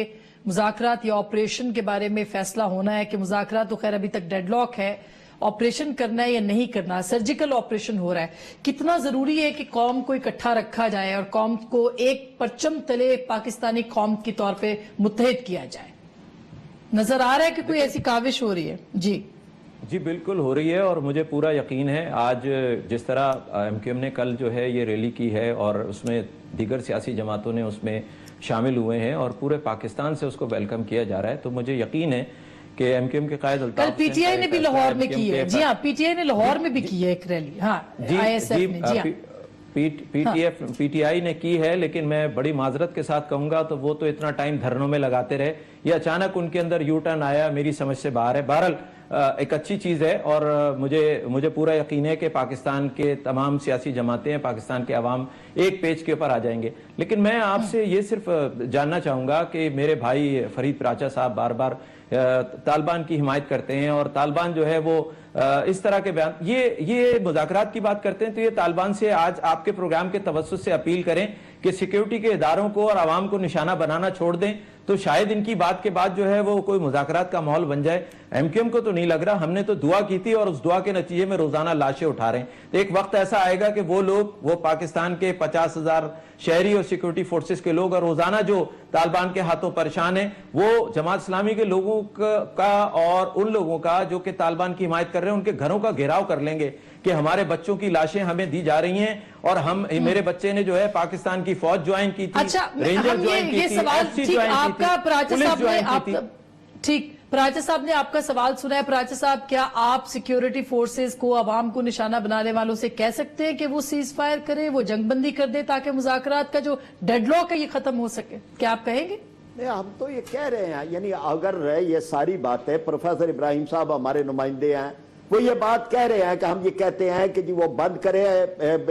मुज़ाकरात या ऑपरेशन के बारे में फैसला होना है कि मुज़ाकरात तो खैर अभी तक डेडलॉक है, ऑपरेशन करना है या नहीं करना, सर्जिकल ऑपरेशन हो रहा है, कितना जरूरी है कि कौम को इकट्ठा रखा जाए और कौम को एक परचम तले पाकिस्तानी कौम के तौर पे मुत्तहिद किया जाए? नजर आ रहा है कि कोई ऐसी काविश हो रही है? जी बिल्कुल हो रही है, और मुझे पूरा यकीन है आज जिस तरह एमक्यूएम ने कल जो है ये रैली की है और उसमें दीगर सियासी जमातों ने उसमें शामिल हुए हैं और पूरे पाकिस्तान से उसको वेलकम किया जा रहा है, तो मुझे यकीन है कि एमक्यूएम के कायद कल पीटीआई ने भी लाहौर में की है। जी हाँ, पीटीआई ने लाहौर में भी की है एक रैली। हाँ, आईएसएफ ने, जी हाँ, पीटीआई ने की है, लेकिन मैं बड़ी माजरत के साथ कहूंगा तो वो तो इतना टाइम धरनों में लगाते रहे, ये अचानक उनके अंदर यू टर्न आया, मेरी समझ से बाहर है। बहरहाल एक अच्छी चीज़ है और मुझे पूरा यकीन है कि पाकिस्तान के तमाम सियासी जमातें, पाकिस्तान के अवाम एक पेज के ऊपर आ जाएंगे। लेकिन मैं आपसे ये सिर्फ जानना चाहूँगा कि मेरे भाई फरीद पराचा साहब बार बार तालिबान की हिमायत करते हैं और तालिबान जो है वो इस तरह के बयान, ये मुज़ाकरात की बात करते हैं, तो ये तालिबान से आज आपके प्रोग्राम के तवज्जुह से अपील करें कि सिक्योरिटी के इदारों को और आवाम को निशाना बनाना छोड़ दें, तो शायद इनकी बात के बाद जो है वो कोई मुज़ाकरात का माहौल बन जाए। एमक्यूएम को तो नहीं लग रहा, हमने तो दुआ की थी और उस दुआ के नतीजे में रोजाना लाशें उठा रहे हैं। तो एक वक्त ऐसा आएगा कि वो लोग, वो पाकिस्तान के 50,000 शहरी और सिक्योरिटी फोर्सेस के लोग और रोजाना जो तालिबान के हाथों परेशान है, वो जमात इस्लामी के लोगों का और उन लोगों का जो कि तालिबान की हिमायत कर रहे हैं, उनके घरों का घेराव कर लेंगे कि हमारे बच्चों की लाशें हमें दी जा रही हैं और हम, मेरे बच्चे ने जो है पाकिस्तान की फौज ज्वाइन की थी, अच्छा, रेंजर ज्वाइन की थी, सवाल ठीक, आपका पराचा साहब ने, आप ठीक پراچا صاحب نے آپ کا سوال سنا ہے. پراچا صاحب, کیا آپ سیکیورٹی فورسز کو, عوام کو نشانہ بنانے والوں سے کہہ سکتے ہیں کہ وہ سیز فائر کرے, وہ جنگ بندی کر دے تاکہ مذاکرات کا جو ڈیڈ لاک ہے یہ ختم ہو سکے؟ کیا آپ کہیں گے؟ نہیں, ہم تو یہ کہہ رہے ہیں, یعنی اگر یہ ساری باتیں پروفیسر ابراہیم صاحب ہمارے نمائندے ہیں, وہ یہ بات کہہ رہے ہیں کہ ہم یہ کہتے ہیں کہ جی وہ بند کرے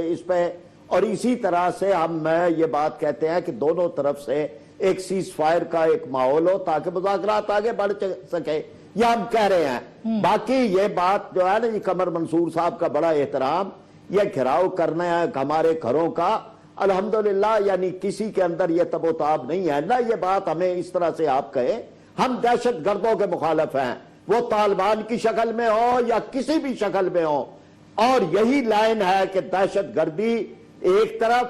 اس پہ, اور اسی طرح سے ہم یہ بات کہتے ہیں کہ دونوں طرف سے ایک سیز فائر کا ایک ماحول ہو تاکہ مذاکرات آگے بڑھ سکے, یہ ہم کہہ رہے ہیں. باقی یہ بات جو ہے نا, یہ قمر منصور صاحب کا بڑا احترام, یہ گھراؤ کرنا ہے ہمارے گھروں کا, الحمدللہ یعنی کسی کے اندر یہ تب و تاب نہیں ہے نا. یہ بات ہمیں اس طرح سے آپ کہیں, ہم دہشت گردوں کے مخالف ہیں, وہ طالبان کی شکل میں ہو یا کسی بھی شکل میں ہو, اور یہی لائن ہے کہ دہشت گردی ایک طرف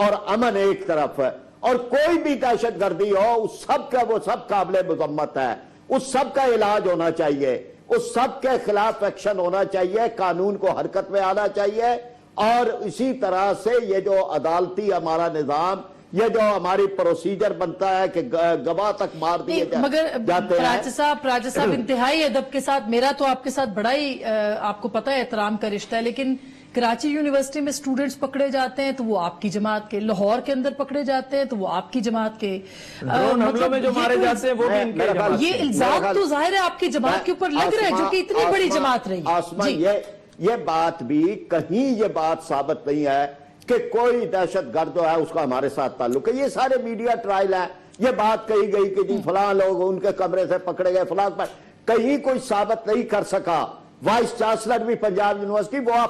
اور امن ایک طرف ہے, اور کوئی بھی دہشت گردی ہو اس سب کا, وہ سب قابل مذمت ہے, اس سب کا علاج ہونا چاہیے, اس سب کے خلاف ایکشن ہونا چاہیے, قانون کو حرکت میں آنا چاہیے. اور اسی طرح سے یہ جو عدالتی ہمارا نظام, یہ جو ہماری پروسیجر بنتا ہے کہ گواہ تک مار دیے مگر جاتے ہیں. پراچا صاحب انتہائی ادب کے ساتھ, میرا تو آپ کے ساتھ بڑا ہی آپ کو پتہ ہے احترام کا رشتہ ہے, لیکن کراچی یونیورسٹی میں سٹوڈنٹس پکڑے جاتے ہیں تو وہ آپ کی جماعت کے, لاہور کے اندر پکڑے جاتے ہیں تو وہ آپ کی جماعت کے, ڈرون حملوں میں جو مارے جاتے ہیں وہ بھی ان کے جماعت. یہ الزام تو ظاہر ہے آپ کی جماعت کے اوپر لگ رہا ہے, جو کہ اتنی بڑی جماعت رہی. آسمان, یہ بات بھی کہیں یہ بات ثابت نہیں ہے کہ کوئی دہشت گرد جو ہے اس کا ہمارے ساتھ تعلق ہے. یہ سارے میڈیا ٹرائل ہیں, یہ بات کہی گئی کہ جی فلاں لوگ ان کے کمرے سے پکڑے گئے, فلاں پر کہیں کوئی ثابت نہیں کر سکا. وائس چانسلر بھی پنجاب یونیورسٹی, وہ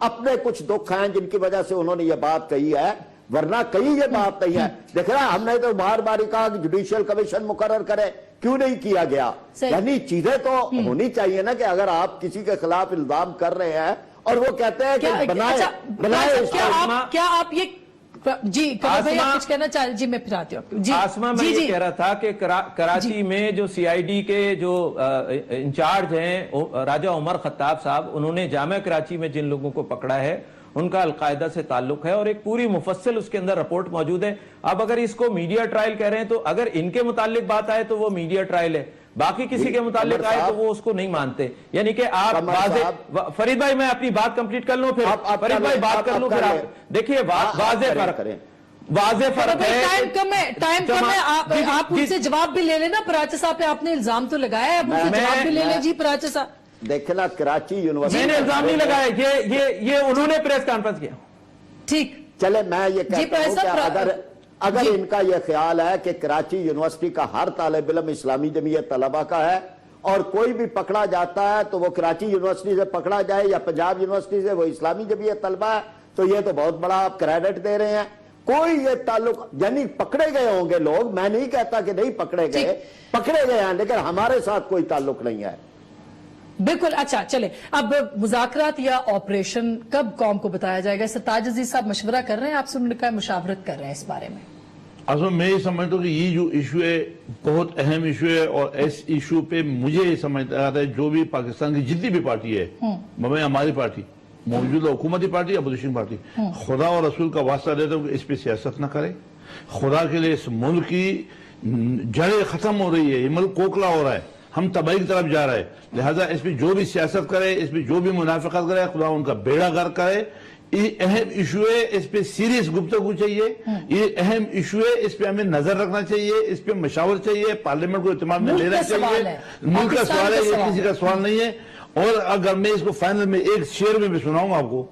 اپنے کچھ دکھ ہیں جن کی وجہ سے انہوں نے یہ بات کہی ہے, ورنہ کہیں یہ بات نہیں ہے. دیکھ رہا, ہم نے تو بار بار کہا کہ جوڈیشل کمیشن مقرر کرے, کیوں نہیں کیا گیا؟ یعنی چیزیں تو ہونی چاہیے نا, کہ اگر آپ کسی کے خلاف الزام کر رہے ہیں اور وہ کہتے ہیں کہ بنائے. کیا آپ یہ جی کچھ کہنا چاہ, جی میں پھر آتی ہوں. جی آسما, میں یہ کہہ رہا تھا کہ کراچی میں جو سی آئی ڈی کے جو انچارج ہیں راجہ عمر خطاب صاحب, انہوں نے جامعہ کراچی میں جن لوگوں کو پکڑا ہے ان کا القاعدہ سے تعلق ہے, اور ایک پوری مفصل اس کے اندر رپورٹ موجود ہے. اب اگر اس کو میڈیا ٹرائل کہہ رہے ہیں تو اگر ان کے متعلق بات آئے تو وہ میڈیا ٹرائل ہے, باقی کسی کے متعلق آئے تو وہ اس کو نہیں مانتے. یعنی کہ آپ واضح, فرید بھائی میں اپنی بات کمپلیٹ کر لوں, پھر فرید بھائی بات کر لوں, پھر آپ دیکھیے واضح فرق ہے. ٹائم کم ہے, آپ ان سے جواب بھی لے لینا. پراچا صاحب پہ آپ نے الزام تو لگایا ہے, اب ان سے جواب بھی لے لیں. جی پراچا صاحب, دیکھنا کراچی یونیورسٹی, میں نے الزام نہیں لگایا, یہ انہوں نے پریس کانفرنس کیا. ٹھیک, چلے میں یہ کہتا ہوں کہ اگر ان کا یہ خیال ہے کہ کراچی یونیورسٹی کا ہر طالب علم اسلامی جمعیت طلبہ کا ہے, اور کوئی بھی پکڑا جاتا ہے تو وہ کراچی یونیورسٹی سے پکڑا جائے یا پنجاب یونیورسٹی سے وہ اسلامی جمعیت طلبہ ہے, تو یہ تو بہت بڑا آپ کریڈٹ دے رہے ہیں. کوئی یہ تعلق, یعنی پکڑے گئے ہوں گے لوگ, میں نہیں کہتا کہ نہیں پکڑے گئے ہیں, لیکن ہمارے ساتھ کوئی تعلق نہیں ہے. بالکل. اچھا چلے, اب مذاکرات یا آپریشن کب قوم کو بتایا جائے گا؟ سرتاج عزیز صاحب مشورہ کر رہے ہیں آپ سے, انہوں نے کہا مشاورت کر رہے ہیں اس بارے میں. اصل میں یہ سمجھتا ہوں کہ یہ جو ایشو ہے بہت اہم ایشو ہے, اور اس ایشو پہ مجھے یہ سمجھتا ہے جو بھی پاکستان کی جتنی بھی پارٹی ہے, میں ہماری پارٹی, موجودہ حکومتی پارٹی, اپوزیشن پارٹی, خدا اور رسول کا واسطہ دیتا ہوں کہ اس پہ سیاست نہ کرے. خدا کے لیے اس ملک کی جڑیں ختم ہو رہی ہے, یہ ملک کوکلا ہو رہا ہے, ہم تباہی کی طرف جا رہے ہیں. لہذا اس پہ جو بھی سیاست کرے, اس پہ جو بھی منافقت کرے, خدا ان کا بیڑا غرق کرے. یہ اہم ایشو ہے, اس پہ سیریس گفتگو چاہیے. یہ اہم ایشو ہے, اس پہ ہمیں نظر رکھنا چاہیے, اس پہ مشاورت چاہیے, پارلیمنٹ کو اہتمام میں لینا چاہیے. ملک کا سوال ہے, یہ کسی کا سوال نہیں ہے. اور اگر میں اس کو فائنل میں ایک شعر میں بھی سناؤں آپ کو,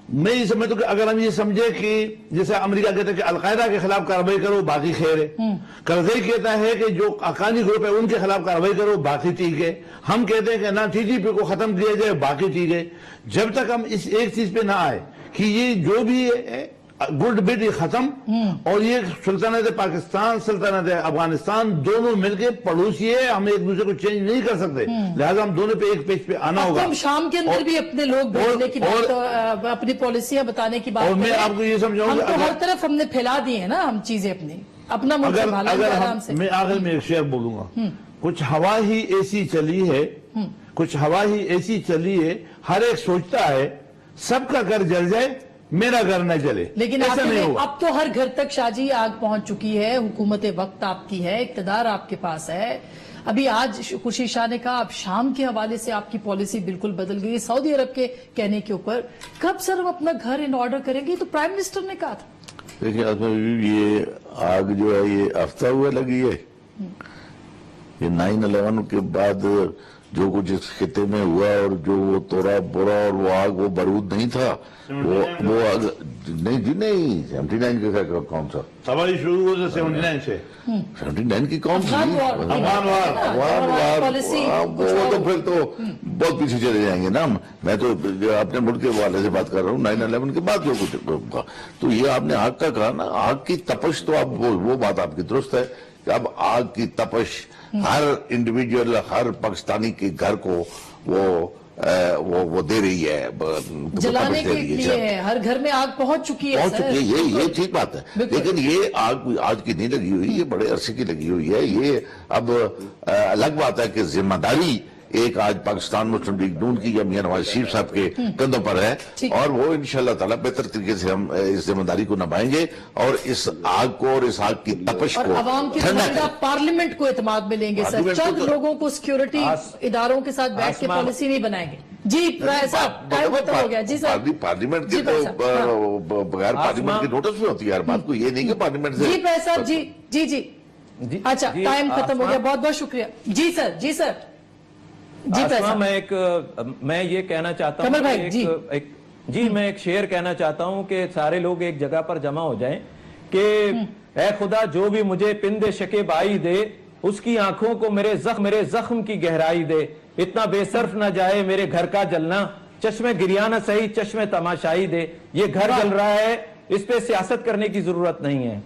میں یہ سمجھتا ہوں کہ اگر ہم یہ سمجھے کہ جیسے امریکہ کہتا ہے کہ القاعدہ کے خلاف کارروائی کرو باقی خیر ہے, کرزئی کہتا ہے کہ جو حقانی گروپ ہے ان کے خلاف کارروائی کرو باقی ٹھیک ہے, ہم کہتے ہیں کہ نہ ٹی ٹی پی کو ختم کیا جائے باقی ٹھیک ہے. جب تک ہم اس ایک چیز پہ نہ آئے کہ یہ جو بھی گڈ بٹ یہ ختم, اور یہ سلطنت پاکستان سلطنت افغانستان دونوں مل کے پڑوسی ہے, ہم ایک دوسرے کو چینج نہیں کر سکتے, لہذا ہم دونوں پہ ایک پیج پہ آنا ہوگا. ہم شام کے اندر بھی اپنے لوگ بھیجنے کی بات, اپنی پالیسیاں بتانے کی بات, اور میں آپ کو یہ سمجھاؤں گا ہر طرف ہم نے پھیلا دی ہے نا ہم چیزیں اپنا ملک سنبھالا آرام سے. میں آخر میں ایک شعر بولوں گا, کچھ ہوا ہی ایسی چلی ہے, کچھ ہوا ہی ایسی چلی ہے, ہر ایک سوچتا ہے سب کا گھر جل جائے میرا گھر نہ جلے. لیکن اب تو ہر گھر تک شاہ جی آگ پہنچ چکی ہے, حکومت وقت آپ کی ہے, اقتدار آپ کے پاس ہے, अभी आज खुर्शीद शाह ने कहा अब शाम के हवाले से आपकी पॉलिसी बिल्कुल बदल गई है सऊदी अरब के कहने के ऊपर। कब सर हम अपना घर इन ऑर्डर करेंगे? तो प्राइम मिनिस्टर ने कहा था। देखिए आसमा बीबी, ये आग जो है ये हफ्ता हुआ लगी है। ये 9/11 के बाद जो कुछ इस खिते में हुआ और जो वो तोड़ा बोरा और वो आग, वो बारूद नहीं था, वो आग नहीं जी, नहीं 79 का कौन सा तबाही शुरू हुई 79 से। 79 की कौन सी अफगान वार पॉलिसी, वो तो फिर तो बहुत पीछे चले जाएंगे ना। मैं तो अपने मुल्क के हवाले से बात कर रहा हूँ, 9/11 के बाद जो कुछ। तो ये आपने आग का कहा ना, आग की तपश, तो अब वो बात आपकी दुरुस्त है कि अब आग की तपश हर इंडिविजुअल, हर पाकिस्तानी के घर को वो दे रही है, जलाने के लिए हर घर में आग पहुंच चुकी है। ये ठीक बात है, लेकिन ये आग आज की नहीं लगी हुई, ये बड़े अरसे की लगी हुई है। ये अब अलग बात है कि जिम्मेदारी एक आज पाकिस्तान मुस्लिम लीग नून की या मियां नवाज शरीफ साहब के कंधों पर है, और वो इंशाल्लाह ताला बेहतर तरीके से हम इस जिम्मेदारी को निभाएंगे और इस आग को और इस आग की तपश को अवाम की पार्लियामेंट को एतमाद में लेंगे सर। चंद लोगों को सिक्योरिटी इदारों के साथ बैठ के पॉलिसी नहीं बनाएंगे। जी साहब, टाइम खत्म हो गया। जी सर, पार्लियामेंट के तो बगैर पार्लियामेंट के नोटिस में होती है हर बात को, ये नहीं कि पार्लियामेंट से। जी भाई साहब, जी अच्छा, टाइम खत्म हो गया, बहुत बहुत शुक्रिया। जी सर आसमा, मैं ये कहना चाहता हूँ मैं एक शेर कहना चाहता हूँ कि सारे लोग एक जगह पर जमा हो जाएं कि ऐ खुदा जो भी मुझे पिंदे शकेबाई दे, उसकी आंखों को मेरे जख्म की गहराई दे, इतना बेसर्फ न जाए मेरे घर का जलना, चश्मे गिरिया न सही चश्मे तमाशाई दे। ये घर जल रहा है, इस पे सियासत करने की जरूरत नहीं है।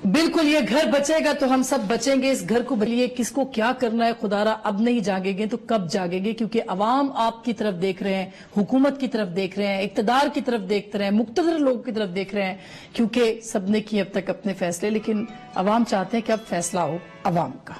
बिल्कुल, ये घर बचेगा तो हम सब बचेंगे। इस घर को बदलिए, किसको क्या करना है खुदारा अब नहीं जागेंगे तो कब जागेंगे? क्योंकि अवाम आपकी तरफ देख रहे हैं, हुकूमत की तरफ देख रहे हैं, इक्तदार की तरफ देख रहे हैं, मुक्तदर लोगों की तरफ देख रहे हैं, क्योंकि सबने किए अब तक अपने फैसले, लेकिन अवाम चाहते हैं कि अब फैसला हो अवाम का।